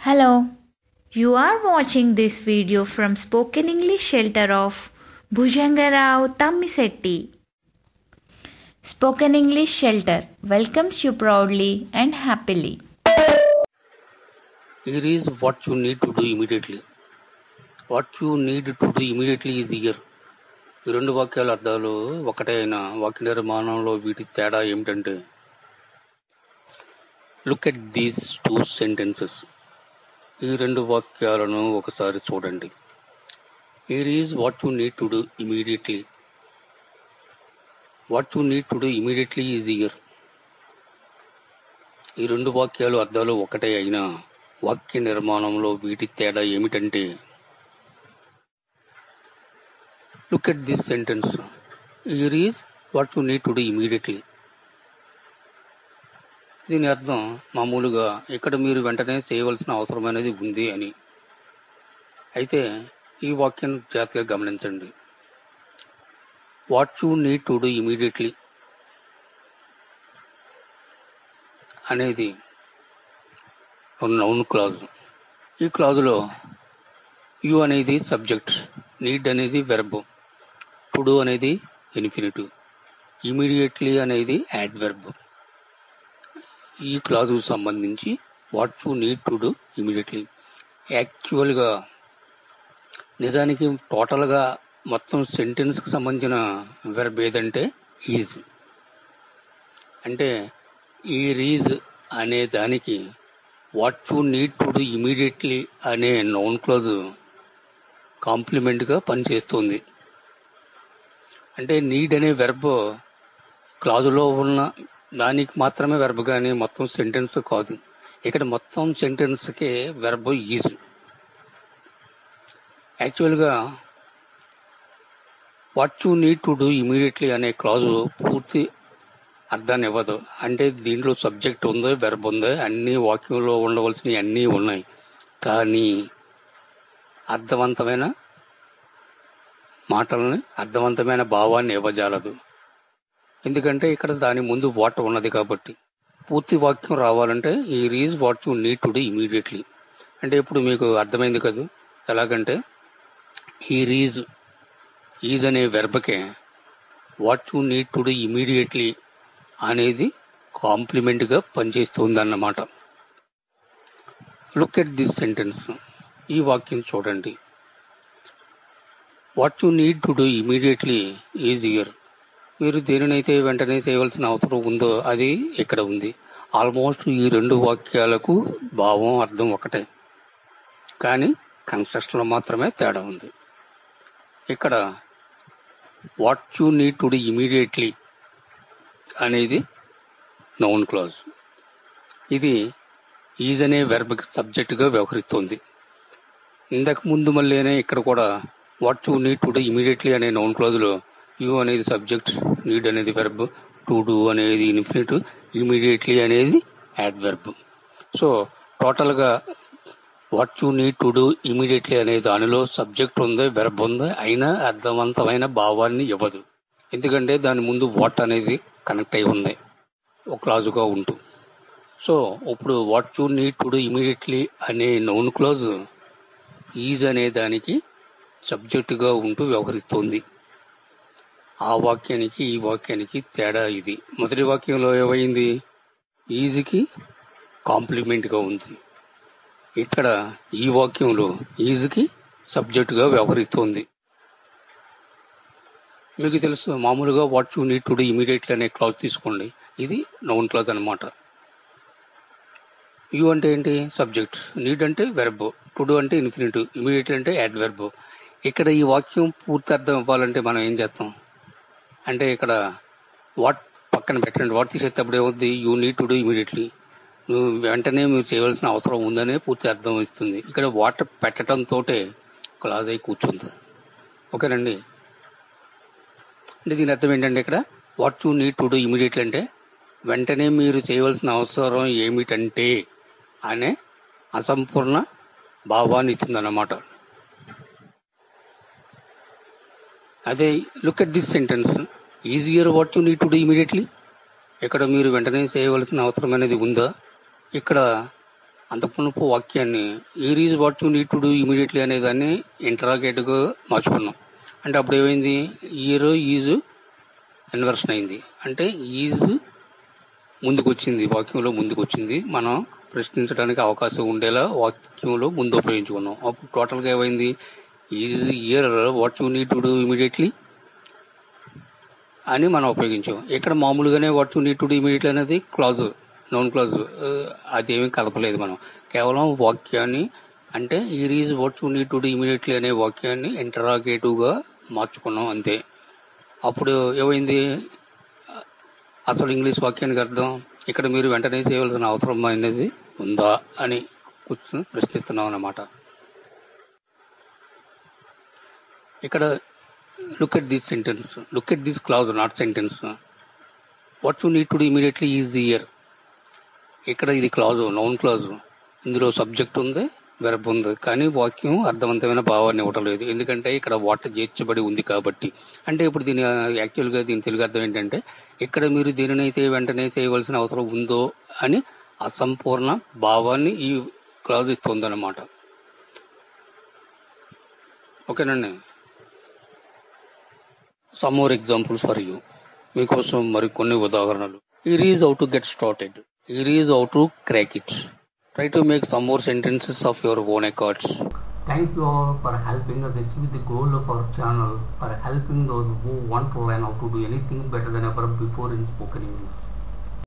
Hello, you are watching this video from Spoken English Shelter of Bhujangarao Tammisetti. Spoken English Shelter welcomes you proudly and happily. Here is what you need to do immediately. What you need to do immediately is here. ఈ రెండు వాక్యాల అర్థాలు ఒకటే అయినా వాక్య నిర్మాణంలో వీటి తేడా ఏమిటంటే, look at these two sentences. ఈ రెండు వాక్యాలను ఒకసారి చూడండి. Here is what you need to do immediately. What you need to do immediately is here. ఈ రెండు వాక్యాలు అర్థాలు ఒకటే అయినా వాక్య నిర్మాణంలో వీటి తేడా ఏమిటంటే, look at this sentence. Here is what you need to do immediately. దీని అర్థం మామూలుగా ఇక్కడ మీరు వెంటనే చేయవలసిన అవసరమైనది ఉంది అని. అయితే ఈ వాక్యం జాగ్రత్తగా గమనించండి. What you need to do immediately అనేది నౌన్ క్లాజ్. ఈ క్లాజులో యు అనేది సబ్జెక్ట్, నీడ్ అనేది వెర్బ్, టు డూ అనేది ఇన్ఫినిటివ్, ఇమీడియట్లీ అనేది యాడ్వర్బ్. ఈ క్లాజుకు సంబంధించి what you need to do immediately. యాక్చువల్గా నిజానికి టోటల్గా మొత్తం సెంటెన్స్కి సంబంధించిన వెర్బ్ ఏదంటే ఈజ్. అంటే ఈ రీజ్ అనే దానికి what you need to do immediately అనే నౌన్ క్లాజ్ కాంప్లిమెంట్గా పనిచేస్తుంది. అంటే నీడ్ అనే వెర్బ్ క్లాజులో ఉన్న దానికి మాత్రమే వెర్బ్ కానీ మొత్తం సెంటెన్స్ కాదు. ఇక్కడ మొత్తం సెంటెన్స్కే వెర్బ్ ఈజ్. యాక్చువల్గా what you need to do immediately అనే క్లాజు పూర్తి అర్థాన్ని ఇవ్వదు. అంటే దీంట్లో సబ్జెక్ట్ ఉందో వెర్బ్ ఉందో అన్ని వాక్యంలో ఉండవలసినవి అన్నీ ఉన్నాయి, కానీ అర్థవంతమైన మాటల్ని అర్థవంతమైన భావాన్ని ఇవ్వజాలదు. ఎందుకంటే ఇక్కడ దాని ముందు వాట్ ఉన్నది కాబట్టి. పూర్తి వాక్యం రావాలంటే ఈ రీజ్ what you need to do immediately. అంటే ఇప్పుడు మీకు అర్థమైంది కదా ఎలాగంటే, ఈ రీజ్ ఈజ్ అనే వెర్బకే what you need to do immediately అనేది కాంప్లిమెంట్గా పనిచేస్తుంది అన్నమాట. Look at this sentence. ఈ వాక్యం చూడండి. What you need to do immediately is here. మీరు దేనినైతే వెంటనే చేయవలసిన అవసరం ఉందో అది ఇక్కడ ఉంది. ఆల్మోస్ట్ ఈ రెండు వాక్యాలకు భావం అర్థం ఒకటే, కానీ కన్స్ట్రక్షన్లో మాత్రమే తేడా ఉంది. ఇక్కడ what you need to do immediately అనేది నౌన్ క్లాజ్. ఇది ఈజ్ అనే వెర్బ్కి సబ్జెక్టుగా వ్యవహరిస్తుంది. ఇంతకు ముందు మళ్ళీనే ఇక్కడ కూడా what you need to do immediately అనే నౌన్ క్లాజ్లో యు అనేది సబ్జెక్ట్, నీడ్ అనేది వెర్బ్, టు డూ అనేది ఇన్ఫినిటివ్, ఇమీడియట్లీ అనేది యాడ్వర్బ్. సో టోటల్గా what you need to do immediately అనే దానిలో సబ్జెక్ట్ ఉంది, వెర్బ్ ఉంది, అయినా అర్థవంతమైన భావాన్ని ఇవ్వదు. ఎందుకంటే దాని ముందు వాట్ అనేది కనెక్ట్ అయి ఉంది ఒక క్లాజుగా ఉంటూ. సో ఇప్పుడు what you need to do immediately అనే నౌన్ క్లాజ్ ఈజ్ అనే దానికి సబ్జెక్టుగా ఉంటూ వ్యవహరిస్తోంది. ఆ వాక్యానికి ఈ వాక్యానికి తేడా ఇది. మొదటి వాక్యంలో ఏమైంది, ఈజ్కి కాంప్లిమెంట్గా ఉంది. ఇక్కడ ఈ వాక్యంలో ఈజ్కి సబ్జెక్టుగా వ్యవహరిస్తోంది. మీకు తెలుసు మామూలుగా what you need to do immediately అనే క్లాజ్ తీసుకోండి. ఇది నౌన్ క్లాజ్ అనమాట. యు అంటే ఏంటి, సబ్జెక్ట్, నీడ్ అంటే వెర్బ్, టు డూ అంటే ఇన్ఫినిటివ్, ఇమీడియట్లీ అంటే యాడ్వర్బ్. ఇక్కడ ఈ వాక్యం పూర్తి అర్థం ఇవ్వాలంటే మనం ఏం చేస్తాం అంటే, ఇక్కడ వాట్ పక్కన పెట్టండి, వాట్ తీసేటప్పుడు ఏమవుద్ది, you need to do immediately, నువ్వు వెంటనే మీరు చేయవలసిన అవసరం ఉందనే పూర్తి అర్థం ఇస్తుంది. ఇక్కడ వాట్ పెట్టడంతో క్లాజ్ అయి కూర్చుంది. ఓకేనండి. అంటే దీని అర్థం ఏంటంటే, ఇక్కడ what you need to do immediately అంటే వెంటనే మీరు చేయవలసిన అవసరం ఏమిటంటే అనే అసంపూర్ణ భావాన్ని ఇస్తుందన్నమాట. అదే look at this sentence. Easier what you need to do immediately. ఇక్కడ మీరు వెంటనే చేయవలసిన అవసరం అనేది ఉందా. ఇక్కడ అంతకుమునుపు వాక్యాన్ని here is what you need to do immediately అనే దాన్ని ఇంటరాగేటివ్గా మార్చుకున్నాం. అంటే అప్పుడు ఏమైంది, హియర్ ఈజ్ ఇన్వర్షన్ అయింది. అంటే ఈజ్ ముందుకు వచ్చింది, వాక్యంలో ముందుకు వచ్చింది. మనం ప్రశ్నించడానికి అవకాశం ఉండేలా వాక్యంలో ముందు ఉపయోగించుకున్నాం. అప్పుడు టోటల్గా ఏమైంది, is here what you need to do immediately అని మనం ఉపయోగించాం. ఇక్కడ మామూలుగానే what you need to do immediately అనేది క్లాజ్, నౌన్ క్లాజ్, అదేమీ కలపలేదు మనం. కేవలం వాక్యాన్ని అంటే here is what you need to do immediately అనే వాక్యాన్ని ఇంటరాగేటివ్గా మార్చుకున్నాం అంతే. అప్పుడు ఏమైంది, అసలు ఇంగ్లీష్ వాక్యానికి అర్థం ఇక్కడ మీరు వెంటనే చేయవలసిన అవసరం అనేది ఉందా అని కూర్చొని ప్రశ్నిస్తున్నాం అన్నమాట. ఇక్కడ look at this sentence, look at this clause, not sentence. What you need to do immediately is here. ఇక్కడ ఇది క్లాజు, నౌన్ క్లాజు. ఇందులో సబ్జెక్ట్ ఉంది, వెర్బ్ ఉంది, కానీ వాక్యం అర్థవంతమైన భావాన్ని ఇవ్వటలేదు. ఎందుకంటే ఇక్కడ వాట్ చేర్చబడి ఉంది కాబట్టి. అంటే ఇప్పుడు దీని యాక్చువల్గా దీని తెలుగు అర్థం ఏంటంటే, ఇక్కడ మీరు దేనినైతే వెంటనే చేయవలసిన అవసరం ఉందో అని అసంపూర్ణ భావాన్ని ఈ క్లాజ్ ఇస్తుంది అన్నమాట. ఓకేనండి. Some more examples for you, మీకోసం మరికొన్ని ఉదాహరణలు. Here is how to get started, here is how to crack it. Try to make some more sentences of your own accords. Thank you all for helping us achieve the goal of our channel, for helping those who want to learn how to do anything better than ever before in spoken English.